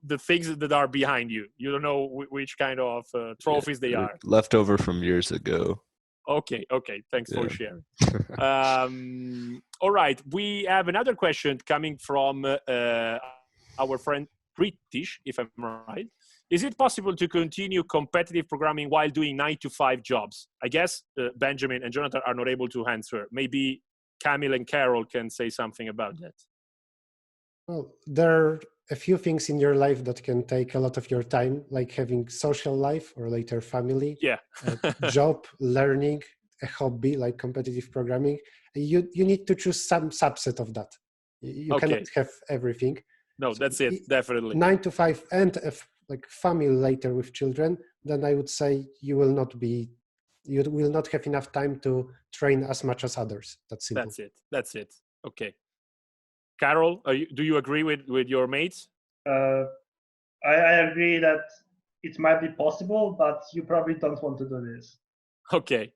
the things that are behind you. You don't know which kind of trophies they are. Left over from years ago. Okay. Thanks for sharing. All right. We have another question coming from our friend British, if I'm right. Is it possible to continue competitive programming while doing 9-to-5 jobs? I guess Benjamin and Jonathan are not able to answer. Maybe Kamil and Carol can say something about that. Well, there are a few things in your life that can take a lot of your time, like having social life or later family, a job, learning, a hobby like competitive programming. You need to choose some subset of that. You cannot have everything. No, that's it, definitely. 9-to-5 and like family later with children, then I would say you will not have enough time to train as much as others. That's simple. That's it. Okay. Carol, do you agree with your mates? I agree that it might be possible, but you probably don't want to do this. Okay.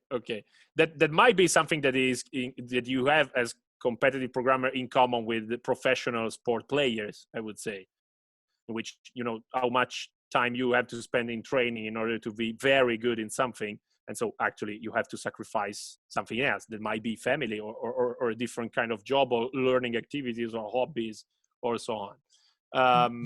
That might be something that that you have as competitive programmer in common with the professional sport players, I would say, in which how much time you have to spend in training in order to be very good in something, and so actually you have to sacrifice something else that might be family or a different kind of job or learning activities or hobbies or so on.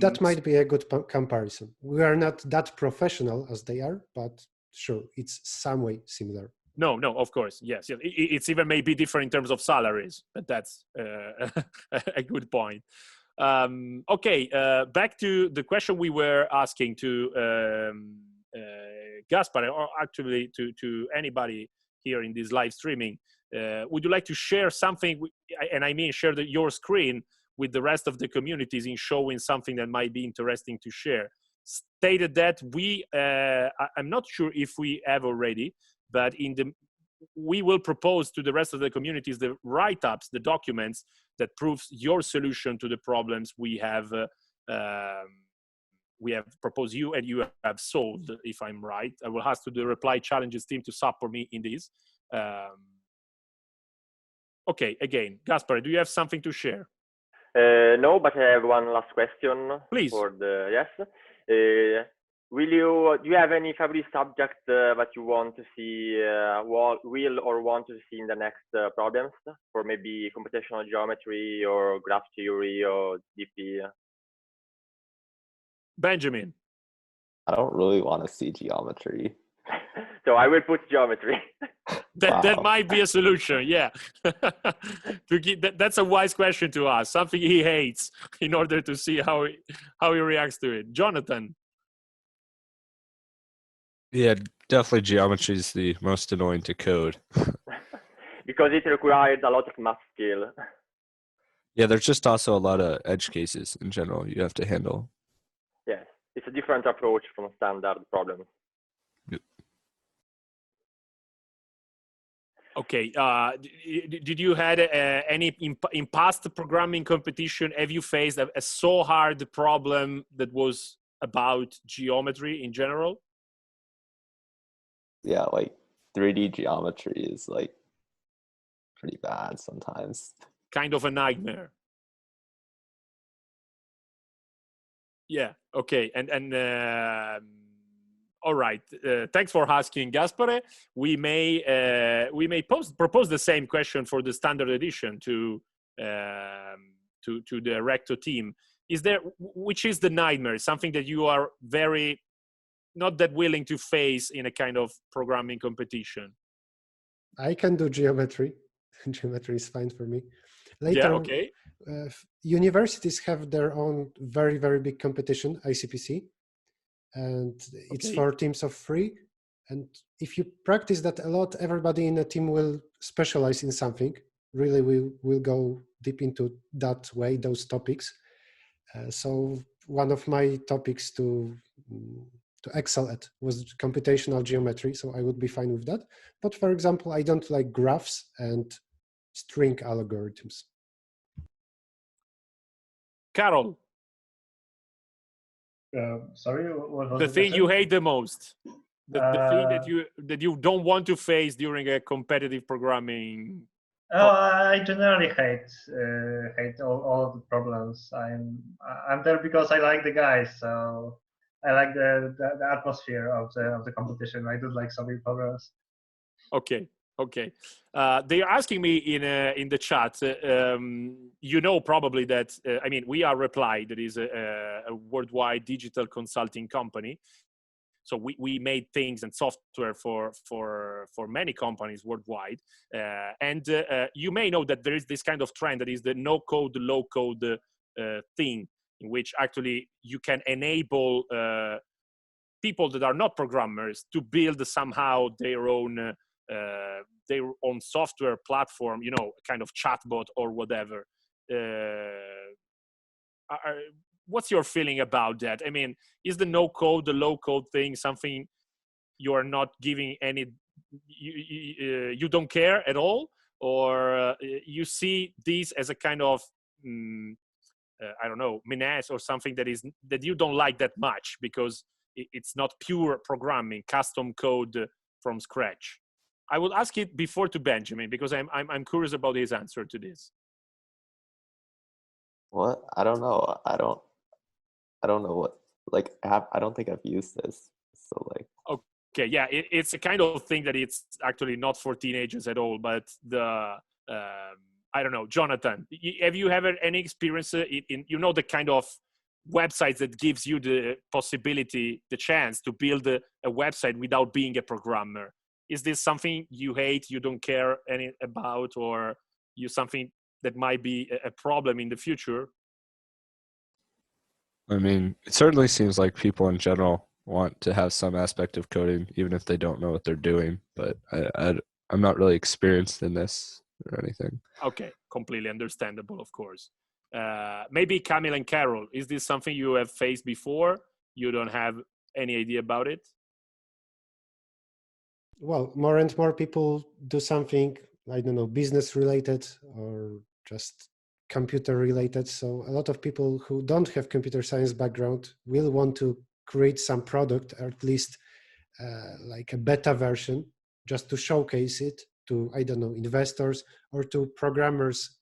That might be a good comparison. We are not that professional as they are, but sure, it's some way similar. No, of course, yes. It's even maybe different in terms of salaries, but that's a good point. Okay, back to the question we were asking to Gaspar, or actually to anybody here in this live streaming. Would you like to share something, and I mean share your screen with the rest of the communities in showing something that might be interesting to share? Stated that I'm not sure if we have already, but we will propose to the rest of the communities the write-ups, the documents that proves your solution to the problems we have proposed you and you have solved, if I'm right. I will ask to the Reply Challenges team to support me in this. Okay, again, Gaspar, do you have something to share? No, but I have one last question. Please. Yes. Do you have any favorite subject that you want to see, want to see in the next problems, for maybe computational geometry or graph theory or DP? Benjamin. I don't really want to see geometry. So I will put geometry. That might be a solution, yeah. That's a wise question to ask. Something he hates, in order to see how he reacts to it. Jonathan. Yeah, definitely geometry is the most annoying to code. Because it requires a lot of math skill. Yeah, there's just also a lot of edge cases in general you have to handle. Yes, it's a different approach from standard problems. Okay, did you had any in past programming competition, have you faced a so hard problem that was about geometry in general? Yeah, like 3D geometry is like pretty bad sometimes. Kind of a nightmare. Yeah, okay, and all right. Thanks for asking, Gaspare. We may propose the same question for the standard edition to the Recto team. Which is the nightmare? Something that you are very not that willing to face in a kind of programming competition? I can do geometry. Geometry is fine for me. Later, yeah, okay. Universities have their own very, very big competition, ICPC. And it's for teams of 3. And if you practice that a lot, everybody in a team will specialize in something. Really, we will go deep into that way, those topics. So one of my topics to excel at was computational geometry, so I would be fine with that. But for example, I don't like graphs and string algorithms. Carol. Sorry, what was the thing question? you hate the most? The thing that you don't want to face during a competitive programming? I generally hate all of the problems. I'm there because I like the guys, so I like the atmosphere of the competition. I don't like solving problems. Okay. They are asking me in the chat. You know probably that I mean we are Reply, that is a worldwide digital consulting company. So we made things and software for many companies worldwide. And you may know that there is this kind of trend that is the no code, low code thing, in which actually you can enable people that are not programmers to build somehow their own software platform, kind of chatbot or whatever. What's your feeling about that? I mean, is the no code, the low code thing something you are not giving any, you don't care at all? Or you see these as a kind of I don't know, Mines or something that you don't like that much because it's not pure programming, custom code from scratch? I will ask it before to Benjamin because I'm curious about his answer to this. What? I don't know. I don't know what. Like, I don't think I've used this. So like. Okay, yeah, it's a kind of thing that it's actually not for teenagers at all. But I don't know, Jonathan, have you ever any experience in you know the kind of websites that gives you the possibility, the chance to build a website without being a programmer? Is this something you hate, you don't care any about, or you something that might be a problem in the future? I mean, it certainly seems like people in general want to have some aspect of coding, even if they don't know what they're doing. But I'm not really experienced in this or anything. Okay, completely understandable, of course. Maybe Camille and Carol, is this something you have faced before? You don't have any idea about it? Well, more and more people do something, I don't know, business related or just computer related. So a lot of people who don't have computer science background will want to create some product, or at least like a beta version, just to showcase it to, I don't know, investors or to programmers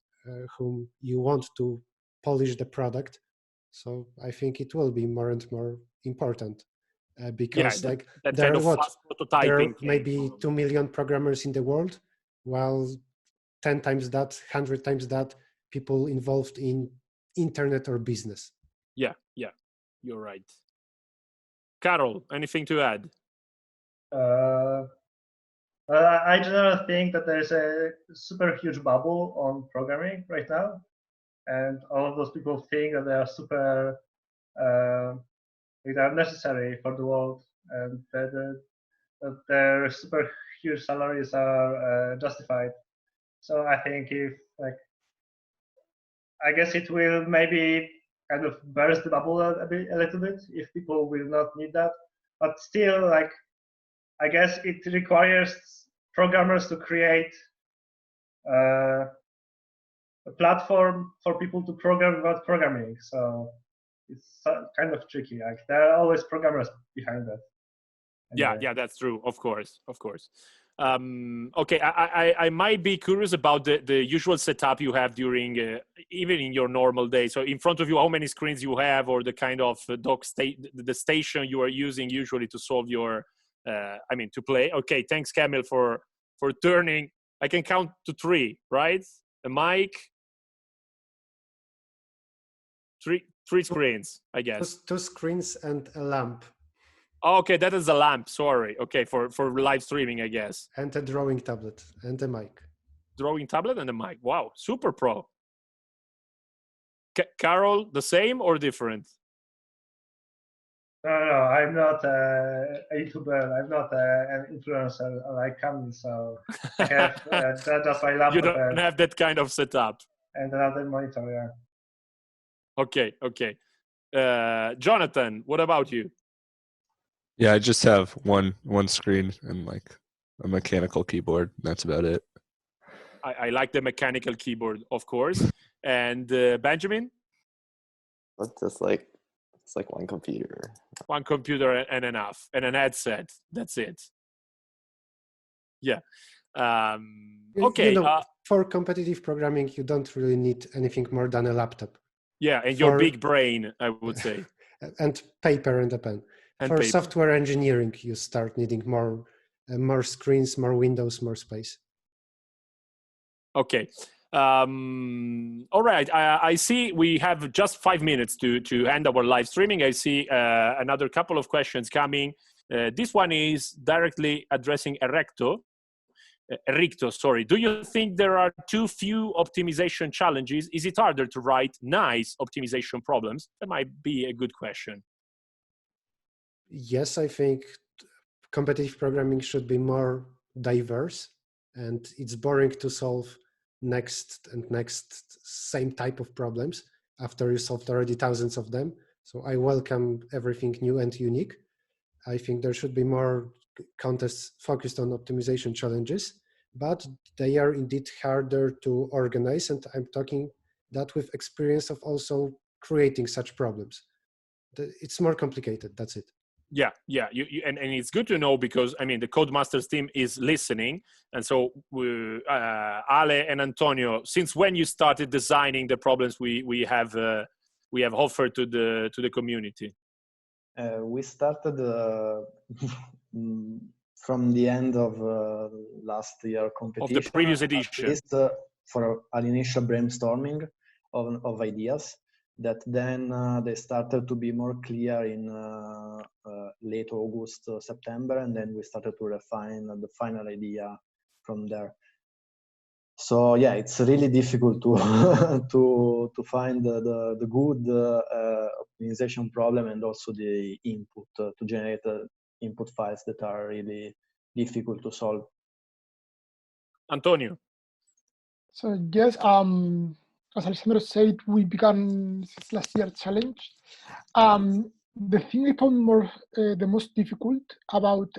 whom you want to polish the product. So I think it will be more and more important because yeah, like that there kind are of what fast prototyping there are came maybe from- 2 million programmers in the world, while 10 times that, 100 times that people involved in internet or business. Yeah, you're right. Carol, anything to add? I generally think that there's a super huge bubble on programming right now, and all of those people think that they are super, they are necessary for the world, and that their super huge salaries are justified. So I think if like, I guess it will maybe kind of burst the bubble a little bit if people will not need that, but still like, I guess it requires programmers to create a platform for people to program without programming. So it's kind of tricky. Like there are always programmers behind that. Anyway. Yeah, that's true. Of course. Okay, I might be curious about the usual setup you have during even in your normal day. So in front of you, how many screens you have, or the kind of the station you are using usually to solve your, to play. Okay, thanks, Camille, for turning. I can count to 3, right? A mic, three screens, I guess. 2 screens and a lamp. Oh, okay, that is a lamp. Sorry. Okay, for live streaming, I guess. And a drawing tablet and a mic. Drawing tablet and a mic. Wow, super pro. Carol, the same or different? No, I'm not a YouTuber. I'm not an influencer like Camille. So I have just my laptop. You don't have that kind of setup. And another monitor, yeah. Okay. Jonathan, what about you? Yeah, I just have one screen and like a mechanical keyboard. That's about it. I like the mechanical keyboard, of course. And Benjamin? It's like one computer. One computer and enough, and an headset. That's it. Yeah. Okay. For competitive programming, you don't really need anything more than a laptop. Yeah, and your big brain, I would say. And paper and a pen. For paper. Software engineering, you start needing more screens, more windows, more space. Okay. All right. I see we have just 5 minutes to end our live streaming. I see another couple of questions coming. This one is directly addressing Ericto, sorry. Do you think there are too few optimization challenges? Is it harder to write nice optimization problems? That might be a good question. Yes, I think competitive programming should be more diverse, and it's boring to solve next same type of problems after you solved already thousands of them. So I welcome everything new and unique. I think there should be more contests focused on optimization challenges, but they are indeed harder to organize. And I'm talking that with experience of also creating such problems. It's more complicated. That's it. Yeah. And it's good to know, because I mean the Codemasters team is listening, and so Ale and Antonio, since when you started designing the problems we have offered to the community? We started from the end of last year competition. Of the previous At edition. least for an initial brainstorming of ideas, that then they started to be more clear in late August, September, and then we started to refine the final idea from there. So yeah, it's really difficult to to find the good optimization problem, and also the input to generate input files that are really difficult to solve. Antonio. So yes, as Alessandro said, we began this last year challenge. The thing I found the most difficult about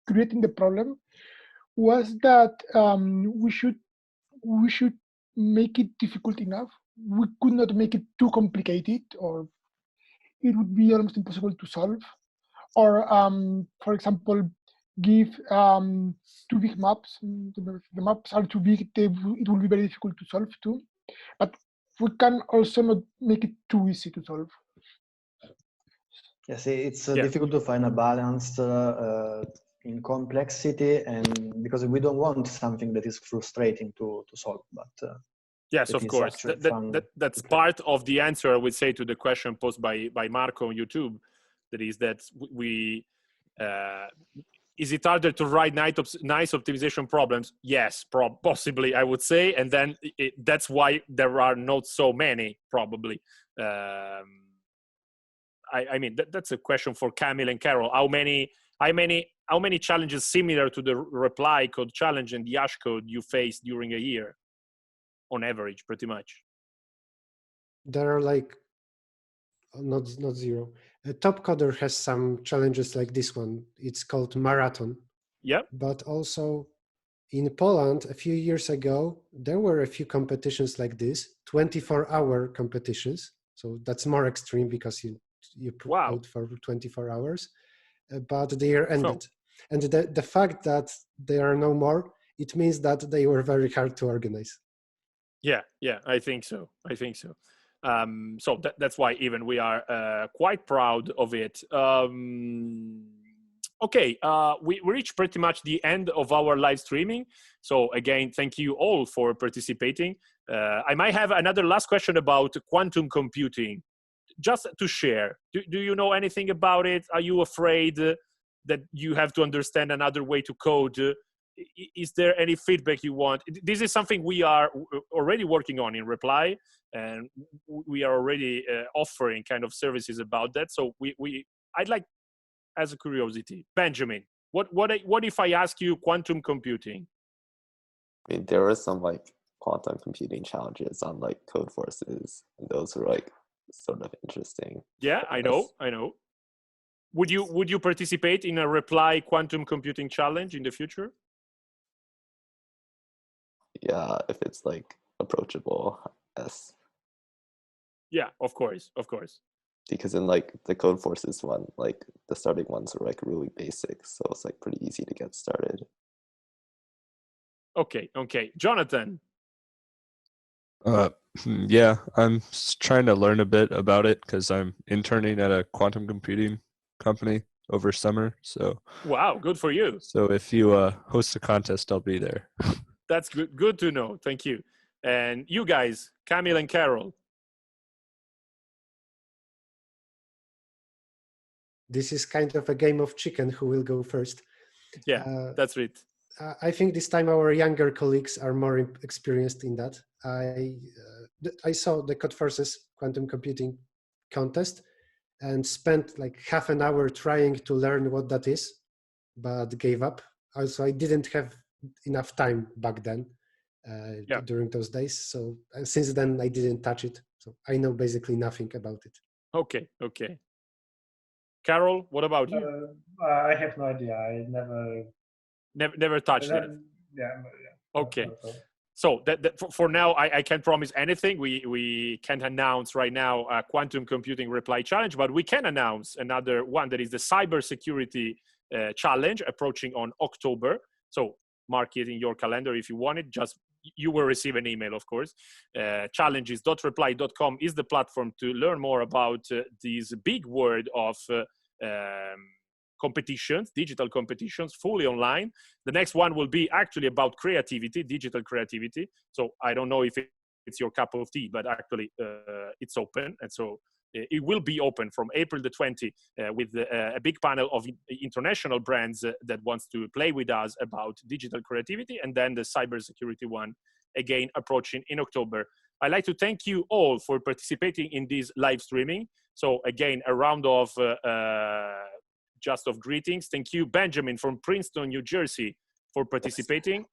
creating the problem was that we should make it difficult enough. We could not make it too complicated, or it would be almost impossible to solve. Or, for example, give too big maps. The maps are too big, it will be very difficult to solve too. But we can also not make it too easy to solve. Yes, it's difficult to find a balance in complexity, and because we don't want something that is frustrating to solve, but yes, of course, that's part of the answer, I would say, to the question posed by Marco on YouTube. That is that we is it harder to write nice optimization problems? Yes, possibly, I would say, and then that's why there are not so many, probably. I mean, that's a question for Camille and Carol. How many challenges similar to the reply code challenge and the hash code you faced during a year, on average, pretty much? There are like not zero. Top Coder has some challenges like this one. It's called Marathon. Yeah. But also in Poland, a few years ago, there were a few competitions like this, 24-hour competitions. So that's more extreme because you code for 24 hours, but they are ended. Oh. And the fact that there are no more, it means that they were very hard to organize. Yeah, I think so. So that's why even we are quite proud of it. Okay, we reached pretty much the end of our live streaming. So again, thank you all for participating. I might have another last question about quantum computing, just to share. Do you know anything about it? Are you afraid that you have to understand another way to code? Is there any feedback you want? This is something we are already working on in Reply, and we are already offering kind of services about that. So I'd like, as a curiosity, Benjamin, what if I ask you quantum computing? I mean, there were some like quantum computing challenges on like Code Forces, and those were like sort of interesting. Yeah, I know. Would you participate in a Reply quantum computing challenge in the future? Yeah, if it's like approachable, yes. Yeah, of course. Because in like the Code Forces one, like the starting ones are like really basic, so it's like pretty easy to get started. Okay. Jonathan. Yeah, I'm trying to learn a bit about it because I'm interning at a quantum computing company over summer. So wow, good for you. So if you host a contest, I'll be there. That's good to know. Thank you. And you guys, Camille and Carol. This is kind of a game of chicken. Who will go first? Yeah, that's it. I think this time our younger colleagues are more experienced in that. I saw the Codeforces quantum computing contest and spent like half an hour trying to learn what that is, but gave up. Also, I didn't have enough time back then during those days. So since then, I didn't touch it. So I know basically nothing about it. Okay. Carol, what about you? I have no idea. I never touched it. Yeah. Okay. So for now, I can't promise anything. We can't announce right now a quantum computing reply challenge, but we can announce another one that is the cybersecurity challenge approaching on October. So mark it in your calendar if you want it. Just you will receive an email, of course. Challenges.reply.com is the platform to learn more about this big world of competitions, digital competitions, fully online. The next one will be actually about creativity, digital creativity. So I don't know if it's your cup of tea, but actually it's open. And so it will be open from April the 20th with a big panel of international brands that wants to play with us about digital creativity. And then the cybersecurity one, again, approaching in October. I'd like to thank you all for participating in this live streaming. So again, a round of just of greetings. Thank you, Benjamin from Princeton, New Jersey, for participating.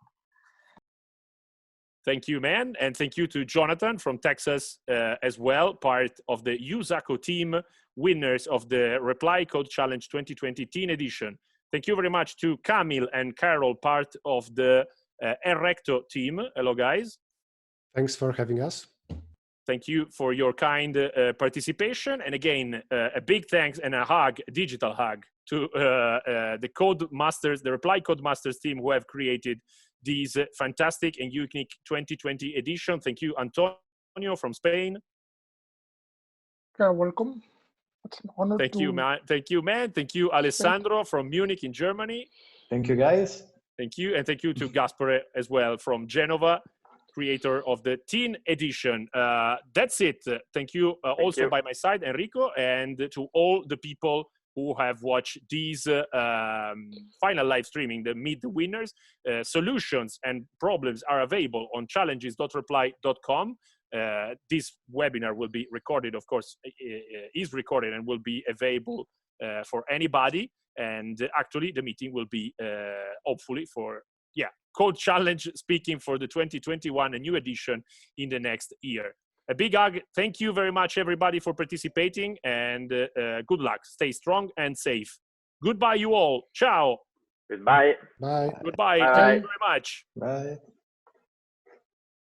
Thank you, man. And thank you to Jonathan from Texas as well, part of the USACO team, winners of the Reply Code Challenge 2020 Teen Edition. Thank you very much to Camille and Carol, part of the Erecto team. Hello, guys. Thanks for having us. Thank you for your kind participation. And again, a big thanks and a hug, a digital hug, to the Code Masters, the Reply Code Masters team who have created this fantastic and unique 2020 edition. Thank you, Antonio from Spain. You're welcome. It's an honor. Thank you, man. Thank you, man. Thank you, Alessandro from Munich in Germany. Thank you, guys. Thank you. And thank you to Gaspare as well from Genova, creator of the Teen Edition. That's it. Thank you also by my side, Enrico, and to all the people who have watched these final live streaming, the Meet the Winners. Solutions and problems are available on challenges.reply.com. This webinar will be recorded, of course, is recorded and will be available for anybody. And actually, the meeting will be hopefully for, Code Challenge speaking for the 2021, a new edition in the next year. A big hug. Thank you very much, everybody, for participating, and good luck. Stay strong and safe. Goodbye, you all. Ciao. Goodbye. Bye. Goodbye. Bye. Thank you very much. Bye.